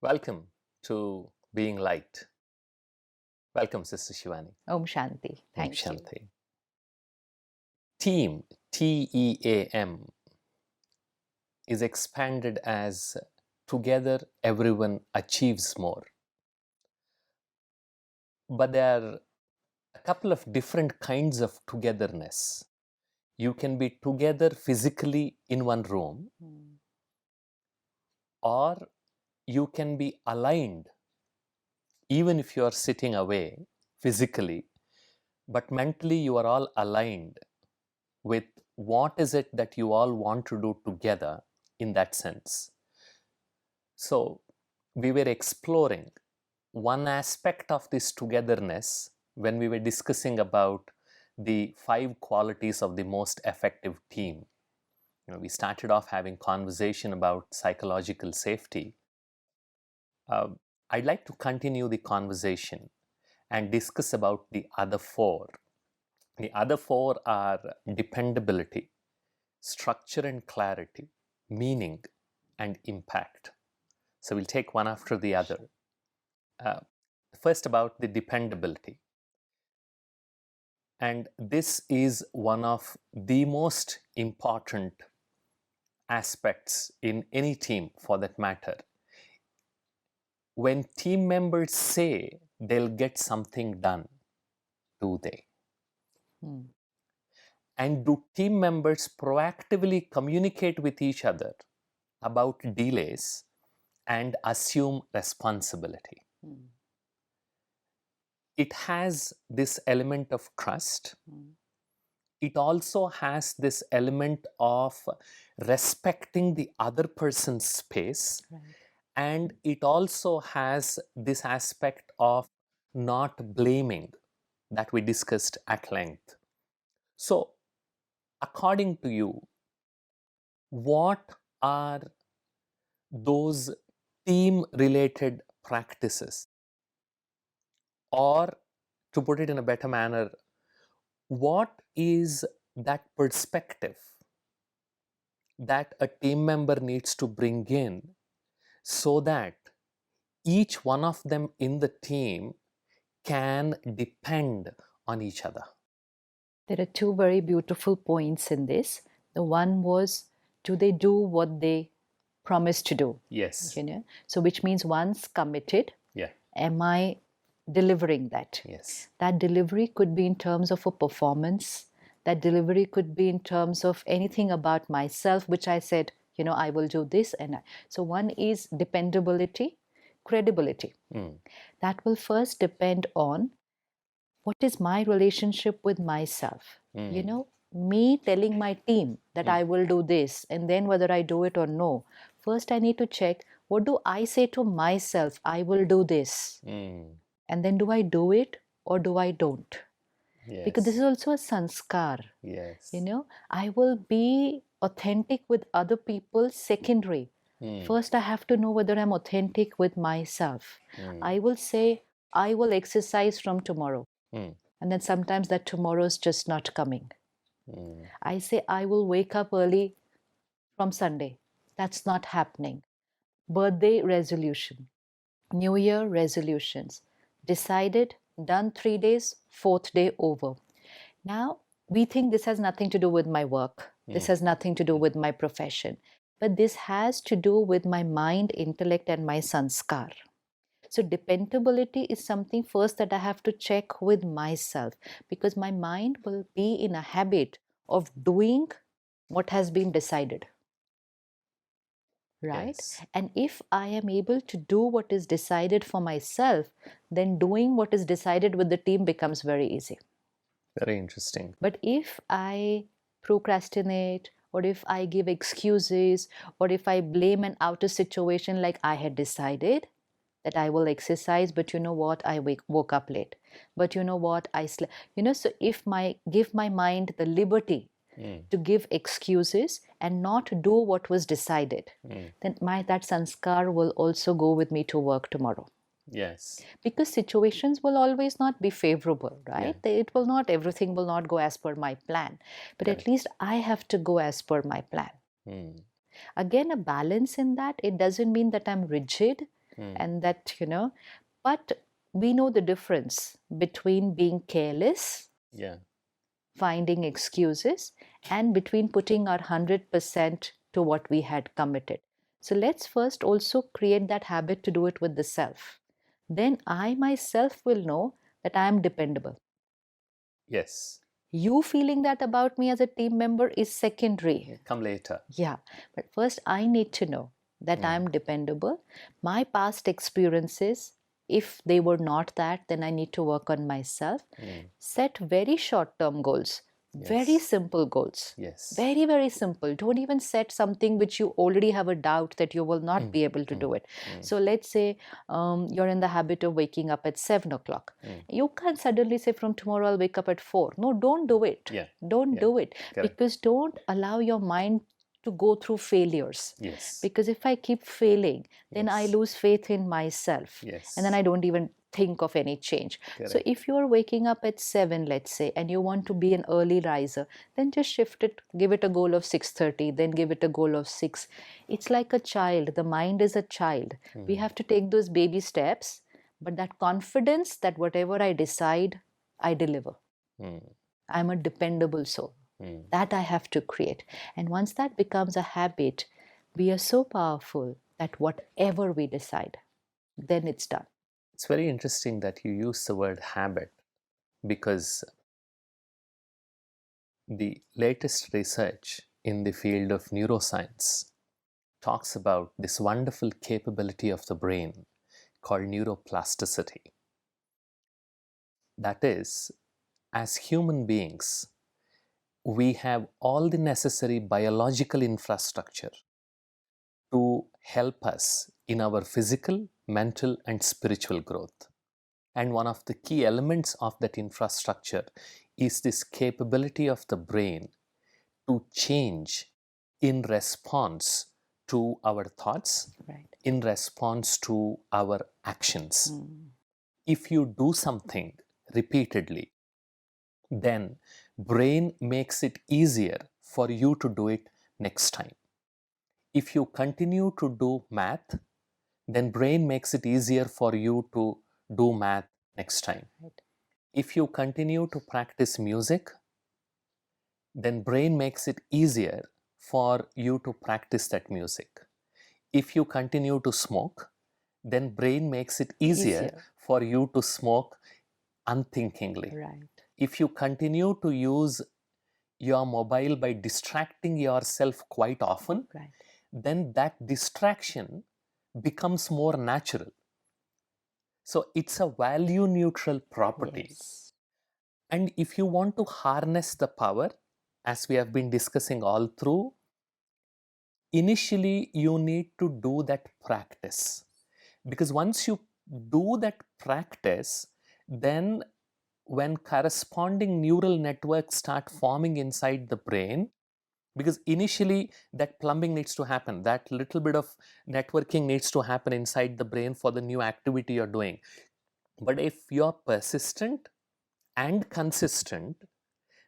Welcome to Being Light. Welcome, Sister Shivani. Om Shanti. Om Thank you. Shanti. Team, TEAM, is expanded as together everyone achieves more. But there are a couple of different kinds of togetherness. You can be together physically in one room, or you can be aligned even if you are sitting away physically, but mentally you are all aligned with what is it that you all want to do together in that sense. So we were exploring one aspect of this togetherness when we were discussing about the 5 qualities of the most effective team. We started off having conversation about psychological safety. I'd like to continue the conversation and discuss about the other 4. The other 4 are dependability, structure and clarity, meaning, and impact. So we'll take one after the other. First, about the dependability. And this is one of the most important aspects in any team for that matter. When team members say they'll get something done, do they? And do team members proactively communicate with each other about delays and assume responsibility? It has this element of trust. It also has this element of respecting the other person's space. Right. And it also has this aspect of not blaming that we discussed at length. So, according to you, what are those team related practices? Or, to put it in a better manner, what is that perspective that a team member needs to bring in so that each one of them in the team can depend on each other? There are two very beautiful points in this. The one was, do they do what they promise to do? Yes. So which means once committed, Yeah. am I delivering that? Yes. That delivery could be in terms of a performance. That delivery could be in terms of anything about myself, which I said, I will do this. So one is dependability, credibility. That will first depend on what is my relationship with myself. Me telling my team that I will do this, and then whether I do it or no, first I need to check, what do I say to myself? I will do this. And then do I do it or do I don't? Yes. Because this is also a sanskar. Yes. I will be authentic with other people secondary. First, I have to know whether I'm authentic with myself. I will say, I will exercise from tomorrow. And then sometimes that tomorrow is just not coming. I say, I will wake up early from Sunday. That's not happening. Birthday resolution, New Year resolutions. Decided, done 3 days, 4th day over. Now, we think this has nothing to do with my work. This has nothing to do with my profession. But this has to do with my mind, intellect, and my sanskar. So dependability is something first that I have to check with myself, because my mind will be in a habit of doing what has been decided. Right? Yes. And if I am able to do what is decided for myself, then doing what is decided with the team becomes very easy. Very interesting. But if I procrastinate, or if I give excuses, or if I blame an outer situation, like I had decided that I will exercise, but you know what, I woke up late. But you know what, I slept. So if give my mind the liberty to give excuses and not do what was decided, then that sanskar will also go with me to work tomorrow. Yes. Because situations will always not be favorable, right? Everything will not go as per my plan. But Correct. at least I have to go as per my plan. Again, a balance in that. It doesn't mean that I'm rigid, and that, but we know the difference between being careless, Yeah. finding excuses, and between putting our 100% to what we had committed. So let's first also create that habit to do it with the self. Then I myself will know that I am dependable. Yes. You feeling that about me as a team member is secondary. Come later. Yeah, but first I need to know that I'm dependable. My past experiences, if they were not that, then I need to work on myself. Set very short term goals, very Yes. simple goals. Yes. Very, very simple. Don't even set something which you already have a doubt that you will not be able to do it. So let's say you're in the habit of waking up at 7 o'clock. You can't suddenly say from tomorrow I'll wake up at 4. No, don't do it. Yeah. Don't Yeah. do it. Correct. Because don't allow your mind to go through failures. Yes. Because if I keep failing, then I Yes. lose faith in myself. Yes. And then I don't even think of any change. So Correct. if you are waking up at 7, let's say, and you want to be an early riser, then just shift it, give it a goal of 6:30, then give it a goal of 6. It's like a child. The mind is a child. We have to take those baby steps, but that confidence that whatever I decide, I deliver. I'm a dependable soul. That I have to create. And once that becomes a habit, we are so powerful that whatever we decide, then it's done. It's very interesting that you use the word habit, because the latest research in the field of neuroscience talks about this wonderful capability of the brain called neuroplasticity. That is, as human beings, we have all the necessary biological infrastructure to help us in our physical, mental, and spiritual growth. And one of the key elements of that infrastructure is this capability of the brain to change in response to our thoughts, Right. in response to our actions. If you do something repeatedly, then brain makes it easier for you to do it next time. If you continue to do math, then brain makes it easier for you to do math next time. Right. If you continue to practice music, then brain makes it easier for you to practice that music. If you continue to smoke, then brain makes it easier for you to smoke unthinkingly. Right. If you continue to use your mobile by distracting yourself quite often, Right. then that distraction becomes more natural. So it's a value neutral property. Yes. And if you want to harness the power, as we have been discussing all through, initially you need to do that practice. Because once you do that practice, then when corresponding neural networks start forming inside the brain, because initially that plumbing needs to happen, that little bit of networking needs to happen inside the brain for the new activity you're doing. But if you're persistent and consistent,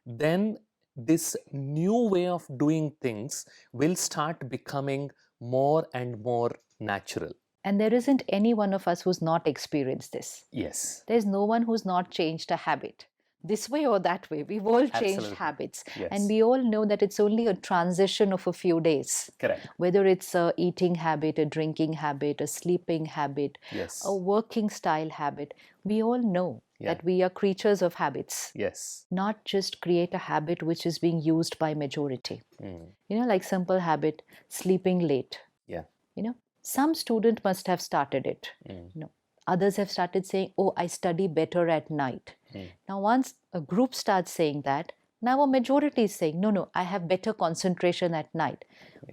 then this new way of doing things will start becoming more and more natural. And there isn't any one of us who's not experienced this. Yes. There's no one who's not changed a habit. This way or that way, we've all changed Absolutely. habits. Yes. And we all know that it's only a transition of a few days. Correct. Whether it's a eating habit, a drinking habit, a sleeping habit, Yes. a working style habit, we all know that we are creatures of habits. Yes. Not just create a habit which is being used by majority. Like simple habit, sleeping late. Yeah. Some student must have started it. Others have started saying, oh, I study better at night. Now, once a group starts saying that, now a majority is saying, no, I have better concentration at night.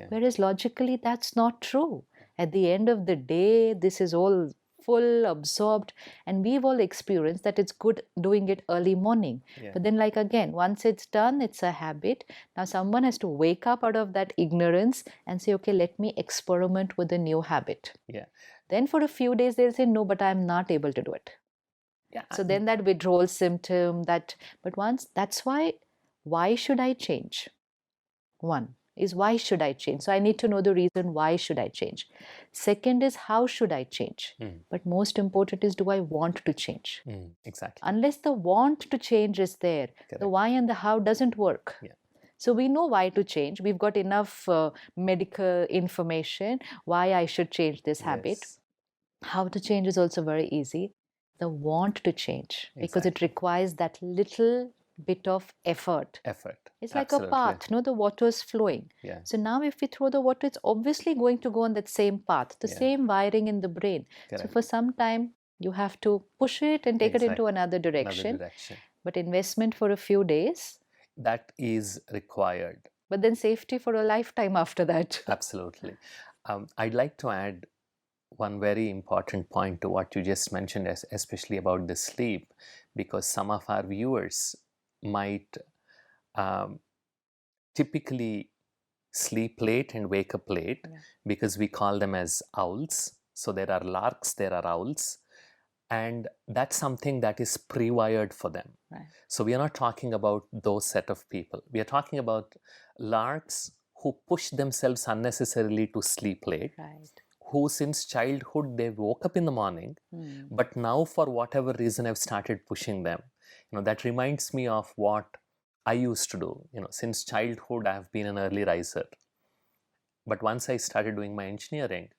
Whereas logically, that's not true. At the end of the day, this is all full, absorbed, and we've all experienced that it's good doing it early morning. But then, like again, once it's done, it's a habit. Now someone has to wake up out of that ignorance and say, okay, let me experiment with a new habit. Then for a few days they'll say, no, but I'm not able to do it. So then that withdrawal symptom, but once, that's why should I change? One, is why should I change? So I need to know the reason why should I change. Second is how should I change? But most important is, do I want to change? Exactly. Unless the want to change is there, Correct. the why and the how doesn't work. Yeah. So we know why to change. We've got enough medical information why I should change this habit. Yes. How to change is also very easy. The want to change, because it Exactly. requires that little bit of effort. Effort. It's like Absolutely. a path, no? The water is flowing. Yeah. So now if we throw the water, it's obviously going to go on that same path, the Yeah. same wiring in the brain. So Correct. for some time, you have to push it and take it into Exactly. another direction. Another direction. But investment for a few days, That is required. but then safety for a lifetime after that. Absolutely. I'd like to add one very important point to what you just mentioned, especially about the sleep, because some of our viewers might typically sleep late and wake up late, because we call them as owls. So there are larks, there are owls, and that's something that is pre-wired for them. Right. So we are not talking about those set of people. We are talking about larks who push themselves unnecessarily to sleep late, Right. who since childhood they woke up in the morning, but now for whatever reason I've started pushing them. That reminds me of what I used to do. Since childhood I have been an early riser. But once I started doing my engineering,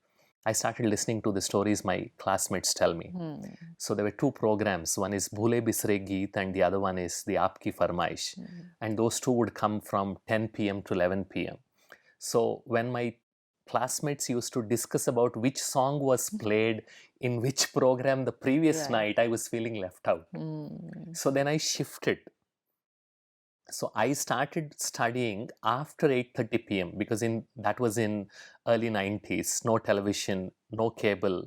I started listening to the stories my classmates tell me. So there were two programs. One is Bhule Bisre Geet and the other one is the Aapki Farmaish. And those two would come from 10 p.m. to 11 p.m. So when my classmates used to discuss about which song was played in which program the previous night, I was feeling left out. So then I shifted. So I started studying after 8:30 p.m. because that was in early 90s, no television, no cable,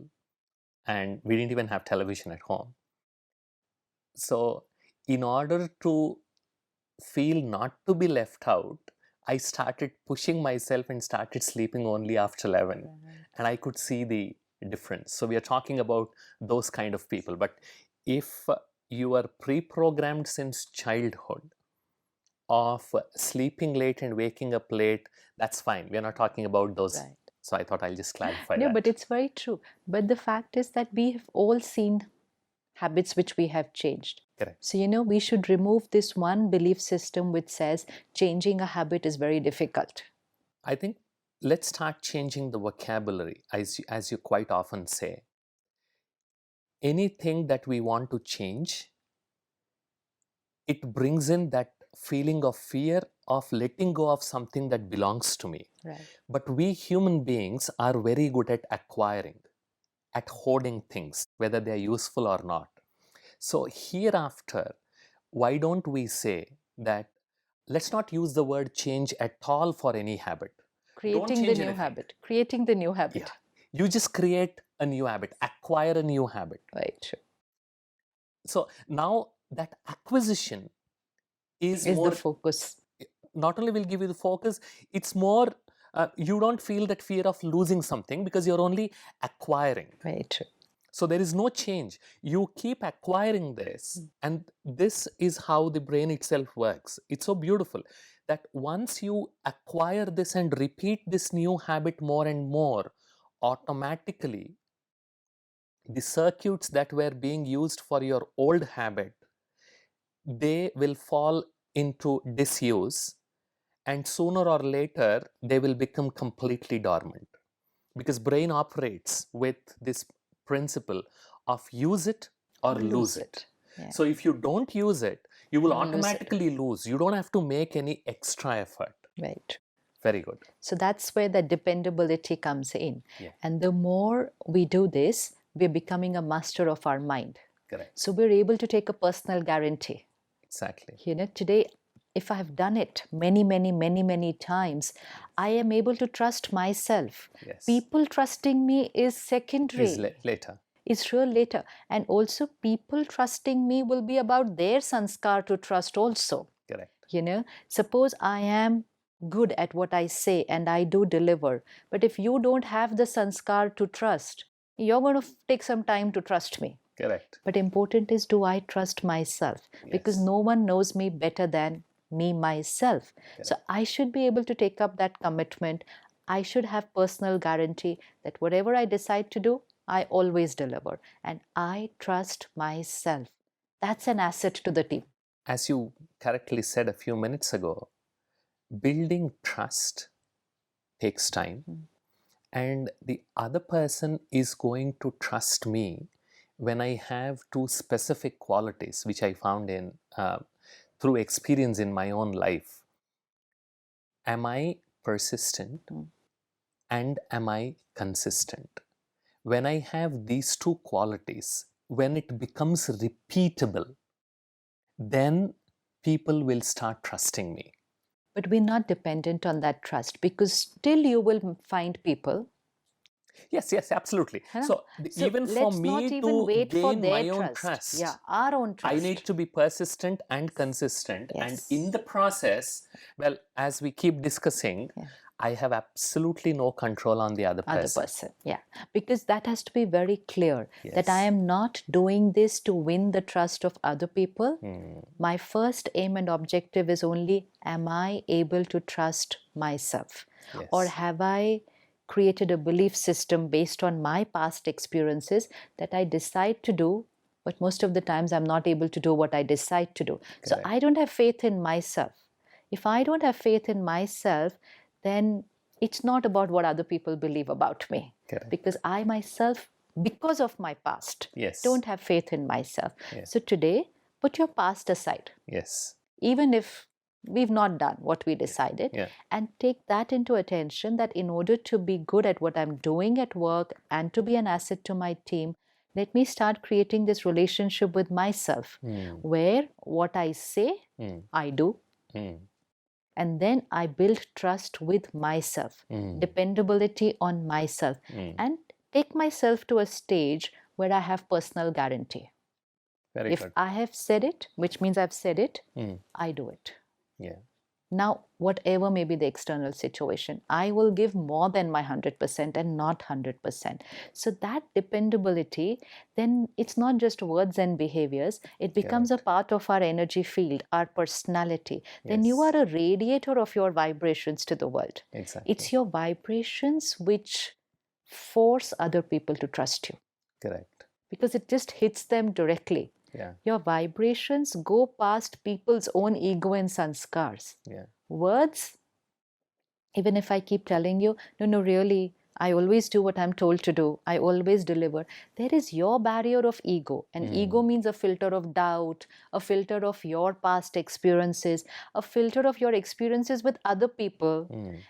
and we didn't even have television at home. So in order to feel not to be left out, I started pushing myself and started sleeping only after 11. And I could see the difference. So we are talking about those kind of people. But if you are pre-programmed since childhood of sleeping late and waking up late, that's fine. We are not talking about those. Right. So I thought I'll just clarify that. No, but it's very true. But the fact is that we have all seen habits which we have changed. Correct. So, we should remove this one belief system which says changing a habit is very difficult. I think let's start changing the vocabulary, as you quite often say. Anything that we want to change, it brings in that feeling of fear of letting go of something that belongs to me. Right. But we human beings are very good at acquiring, at hoarding things, whether they are useful or not. So hereafter, why don't we say that let's not use the word change at all for any habit. Creating the new habit. Creating the new habit. Yeah. You just create a new habit, acquire a new habit. Right. So now that acquisition is more the focus. Not only will give you the focus, it's more, you don't feel that fear of losing something because you're only acquiring. Right. So there is no change. You keep acquiring this, and this is how the brain itself works. It's so beautiful that once you acquire this and repeat this new habit more and more, automatically the circuits that were being used for your old habit, they will fall into disuse, and sooner or later they will become completely dormant, because brain operates with this principle of use it or lose it. Yeah. So if you don't use it, you will automatically lose. You don't have to make any extra effort. Right. Very good. So that's where the dependability comes in. Yeah. And the more we do this, we're becoming a master of our mind. Correct. So we're able to take a personal guarantee. Exactly. Today, if I have done it many times, I am able to trust myself. Yes. People trusting me is secondary. Is later. It's real later. And also people trusting me will be about their sanskar to trust also. Correct. Suppose I am good at what I say and I do deliver. But if you don't have the sanskar to trust, you're going to take some time to trust me. Correct. But important is, do I trust myself? Yes. Because no one knows me better than me, myself. So I should be able to take up that commitment. I should have personal guarantee that whatever I decide to do, I always deliver. And I trust myself. That's an asset to the team. As you correctly said a few minutes ago, building trust takes time. And the other person is going to trust me when I have two specific qualities, which I found in through experience in my own life. Am I persistent and am I consistent? When I have these two qualities, when it becomes repeatable, then people will start trusting me. But we're not dependent on that trust, because still you will find people. Yes, absolutely. So So even for let's not me even to wait for gain their my own trust. trust, Yeah, our own I trust. need to be persistent and consistent. And Yes. in the process, well, as we keep discussing, I have absolutely no control on the other person. Yeah, because that has to be very clear that I Yes. am not doing this to win the trust of other people. My first aim and objective is only, am I able to trust myself? Yes. Or have I created a belief system based on my past experiences that I decide to do, but most of the times I'm not able to do what I decide to do. So I don't have faith in myself. If I don't have faith in myself, then it's not about what other people believe about me. Because I myself, because of my past, don't have faith in myself. So today, put your past aside. Yes. Even if we've not done what we decided, and take that into attention, that in order to be good at what I'm doing at work and to be an asset to my team, let me start creating this relationship with myself, where what I say, I do. And then I build trust with myself, dependability on myself, and take myself to a stage where I have personal guarantee. If I have said it, which means I've said it, I do it. Now, whatever may be the external situation, I will give more than my 100% and not 100%. So that dependability, then it's not just words and behaviors, it becomes a part of our energy field, our personality. Then you are a radiator of your vibrations to the world. Exactly. It's your vibrations which force other people to trust you. Correct. Because it just hits them directly. Your vibrations go past people's own ego and sanskars. Words, even if I keep telling you, no, really, I always do what I'm told to do, I always deliver, there is your barrier of ego. And ego means a filter of doubt, a filter of your past experiences, a filter of your experiences with other people.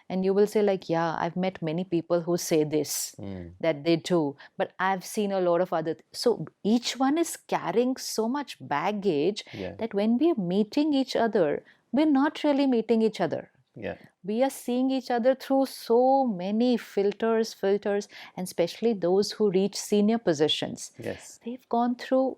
And you will say like, yeah, I've met many people who say this, that they do, but I've seen a lot of other. So each one is carrying so much baggage that when we're meeting each other, we're not really meeting each other. We are seeing each other through so many filters, and especially those who reach senior positions. They've gone through,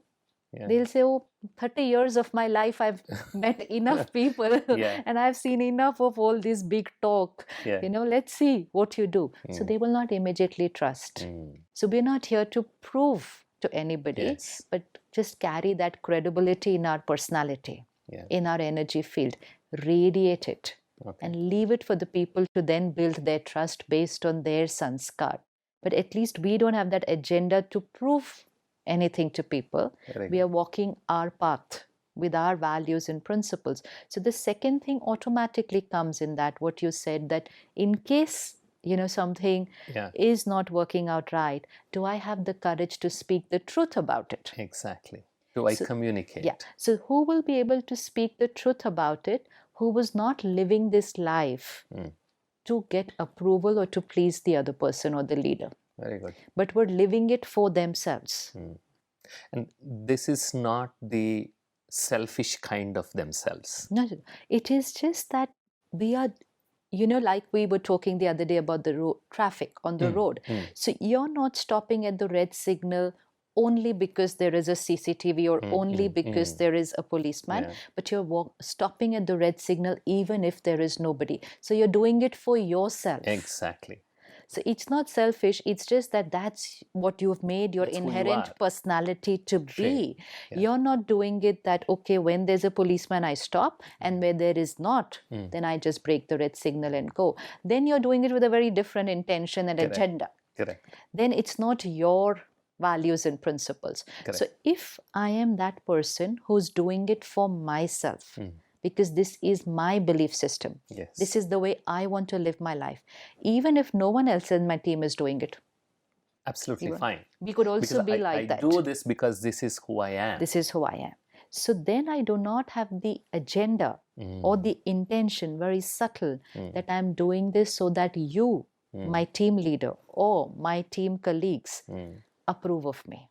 they'll say, oh, 30 years of my life, I've met enough people and I've seen enough of all this big talk. Let's see what you do. So they will not immediately trust. So we're not here to prove to anybody, but just carry that credibility in our personality, in our energy field, radiate it. And leave it for the people to then build their trust based on their sanskar. But at least we don't have that agenda to prove anything to people. We are walking our path with our values and principles. So the second thing automatically comes in that, what you said, that in case something is not working out right, do I have the courage to speak the truth about it? Exactly. Do I communicate? So who will be able to speak the truth about it? Who was not living this life to get approval or to please the other person or the leader. Very good. But were living it for themselves. And this is not the selfish kind of themselves. No, it is just that we are, like we were talking the other day about the traffic on the road. So you're not stopping at the red signal only because there is a CCTV or only because there is a policeman, but you're stopping at the red signal even if there is nobody. So you're doing it for yourself. Exactly. So it's not selfish, it's just that that's what you've made your That's who you inherent are. personality to be. Yeah. You're not doing it that, okay, when there's a policeman, I stop, and where there is not, then I just break the red signal and go. Then you're doing it with a very different intention and Correct. agenda. Correct. Then it's not your values and principles. Correct. So if I am that person who's doing it for myself, because this is my belief system, Yes. this is the way I want to live my life, even if no one else in my team is doing it, Absolutely fine. we could also Because be like that. I do this because this is who I am. This is who I am. So then I do not have the agenda or the intention, very subtle, that I'm doing this so that you, my team leader or my team colleagues, approve of me.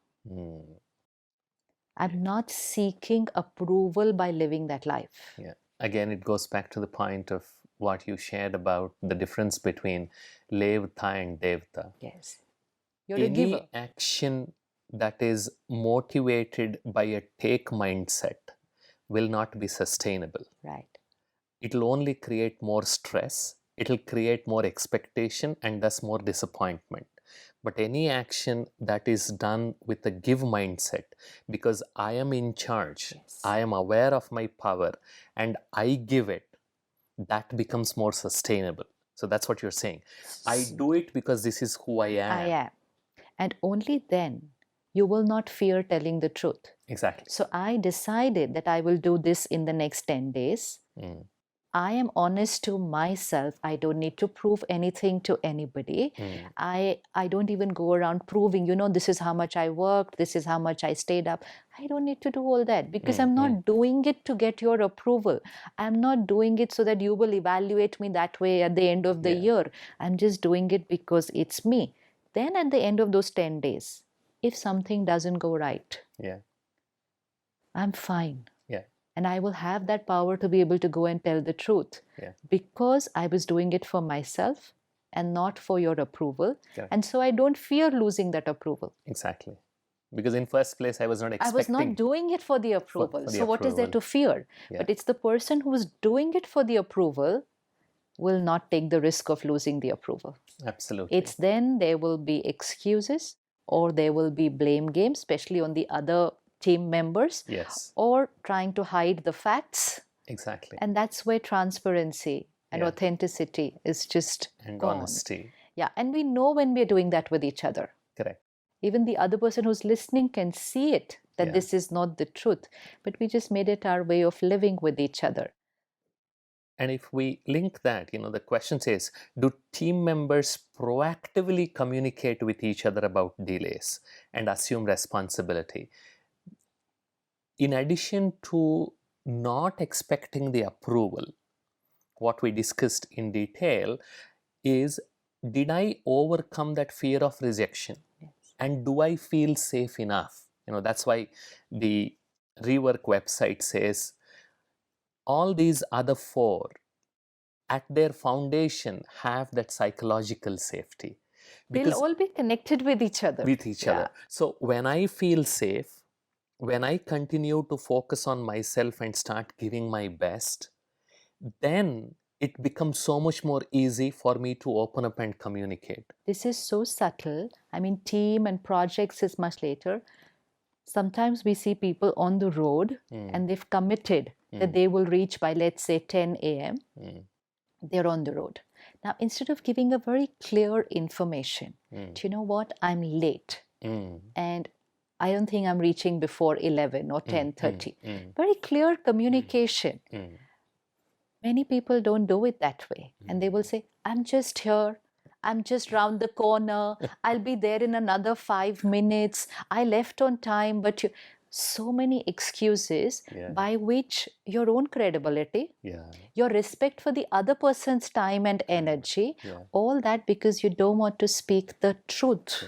I'm not seeking approval by living that life. Yeah. Again, it goes back to the point of what you shared about the difference between Levta and Devta. Yes. You're a giver. Any action that is motivated by a take mindset will not be sustainable. Right. It'll only create more stress, it'll create more expectation and thus more disappointment. But any action that is done with a give mindset, because I am in charge, Yes. I am aware of my power and I give it, that becomes more sustainable. So that's what you're saying. I do it because this is who I am. I am. And only then you will not fear telling the truth. Exactly. So I decided that I will do this in the next 10 days. I am honest to myself. I don't need to prove anything to anybody. I don't even go around proving, this is how much I worked, this is how much I stayed up. I don't need to do all that because I'm not doing it to get your approval. I'm not doing it so that you will evaluate me that way at the end of the year. I'm just doing it because it's me. Then at the end of those 10 days, if something doesn't go right, I'm fine. And I will have that power to be able to go and tell the truth because I was doing it for myself and not for your approval. And so I don't fear losing that approval. Exactly. Because in first place, I was not expecting. I was not doing it for the approval. So what is there to fear? But it's the person who is doing it for the approval will not take the risk of losing the approval. Absolutely. It's then there will be excuses or there will be blame games, especially on the other team members, or trying to hide the facts. Exactly. And that's where transparency and authenticity is just and gone. Honesty. Yeah, and we know when we're doing that with each other. Correct. Even the other person who's listening can see it, that this is not the truth, but we just made it our way of living with each other. And if we link that, the question says, do team members proactively communicate with each other about delays and assume responsibility? In addition to not expecting the approval, what we discussed in detail is, did I overcome that fear of rejection? And do I feel safe enough? That's why the Rework website says all these other four at their foundation have that psychological safety. They'll all be connected with each other. So when I feel safe, when I continue to focus on myself and start giving my best, then it becomes so much more easy for me to open up and communicate. This is so subtle. I mean, team and projects is much later. Sometimes we see people on the road and they've committed that they will reach by, let's say, 10 a.m. They're on the road. Now, instead of giving a very clear information, do you know what? I'm late. And I don't think I'm reaching before 11 or 10:30. Very clear communication. Many people don't do it that way. And they will say, I'm just here. I'm just round the corner. I'll be there in another 5 minutes. I left on time. But so many excuses by which your own credibility, your respect for the other person's time and energy, all that because you don't want to speak the truth.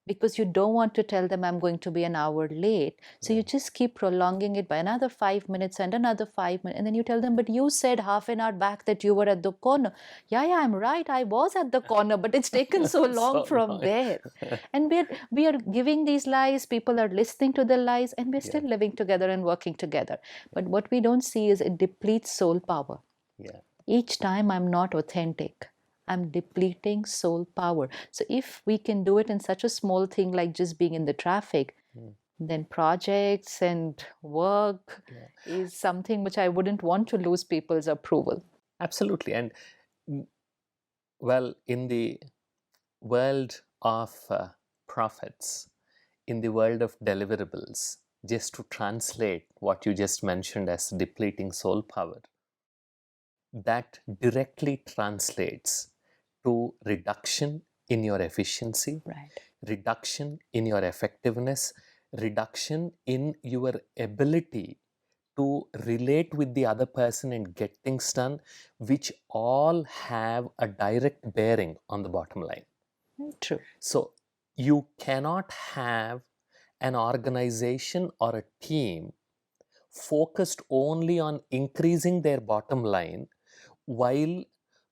Because you don't want to tell them I'm going to be an hour late. So you just keep prolonging it by another 5 minutes and another 5 minutes. And then you tell them, but you said half an hour back that you were at the corner. Yeah, I'm right. I was at the corner, but it's taken so long from there. And we are giving these lies. People are listening to the lies and we're still living together and working together. But what we don't see is it depletes soul power. Each time I'm not authentic, I'm depleting soul power. So if we can do it in such a small thing like just being in the traffic, then projects and work is something which I wouldn't want to lose people's approval. Absolutely. And well, in the world of prophets, in the world of deliverables, just to translate what you just mentioned as depleting soul power, that directly translates to reduction in your efficiency, Right. reduction in your effectiveness, reduction in your ability to relate with the other person and get things done, which all have a direct bearing on the bottom line. True. So you cannot have an organization or a team focused only on increasing their bottom line, while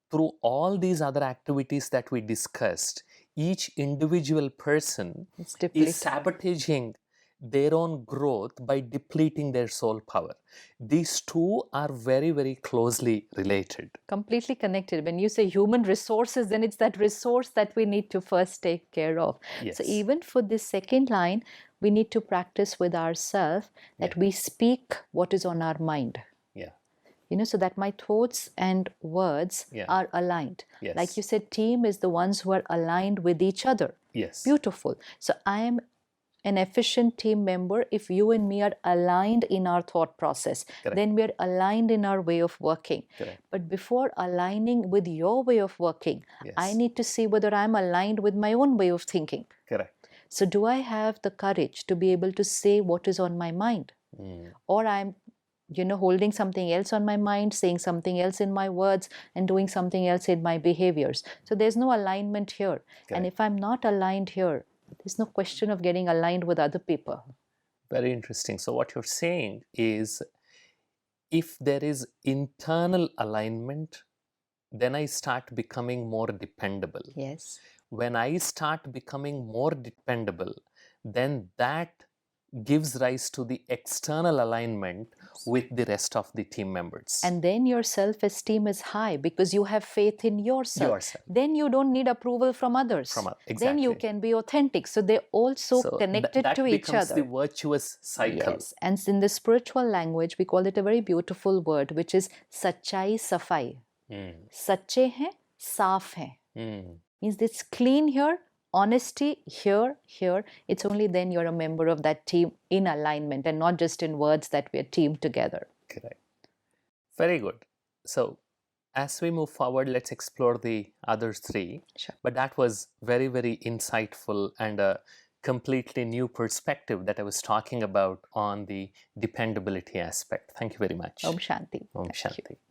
through all these other activities that we discussed, each individual person is sabotaging their own growth by depleting their soul power. These two are very, very closely related. Completely connected. When you say human resources, then it's that resource that we need to first take care of. Yes. So even for this second line, we need to practice with ourselves that we speak what is on our mind. So that my thoughts and words are aligned. Yes. Like you said, team is the ones who are aligned with each other. Yes. Beautiful. So I am an efficient team member if you and me are aligned in our thought process. Correct. Then we are aligned in our way of working. Correct. But before aligning with your way of working, I need to see whether I'm aligned with my own way of thinking. Correct. So do I have the courage to be able to say what is on my mind? Or I'm holding something else on my mind, saying something else in my words, and doing something else in my behaviors. So there's no alignment here. Correct. And if I'm not aligned here, there's no question of getting aligned with other people. Very interesting. So what you're saying is, if there is internal alignment, then I start becoming more dependable. Yes. When I start becoming more dependable, then that gives rise to the external alignment with the rest of the team members. And then your self-esteem is high because you have faith in yourself. Then you don't need approval from others. Exactly. Then you can be authentic. So they're also connected to each other. That becomes the virtuous cycle. Yes. And in the spiritual language, we call it a very beautiful word, which is sachai safai. Sache hai, saaf hai. Means it's clean here, honesty here. It's only then you're a member of that team in alignment and not just in words that we're team together. Correct. Very good. So as we move forward, let's explore the other three. Sure. But that was very, very insightful and a completely new perspective that I was talking about on the dependability aspect. Thank you very much. Om Shanti. Om Shanti.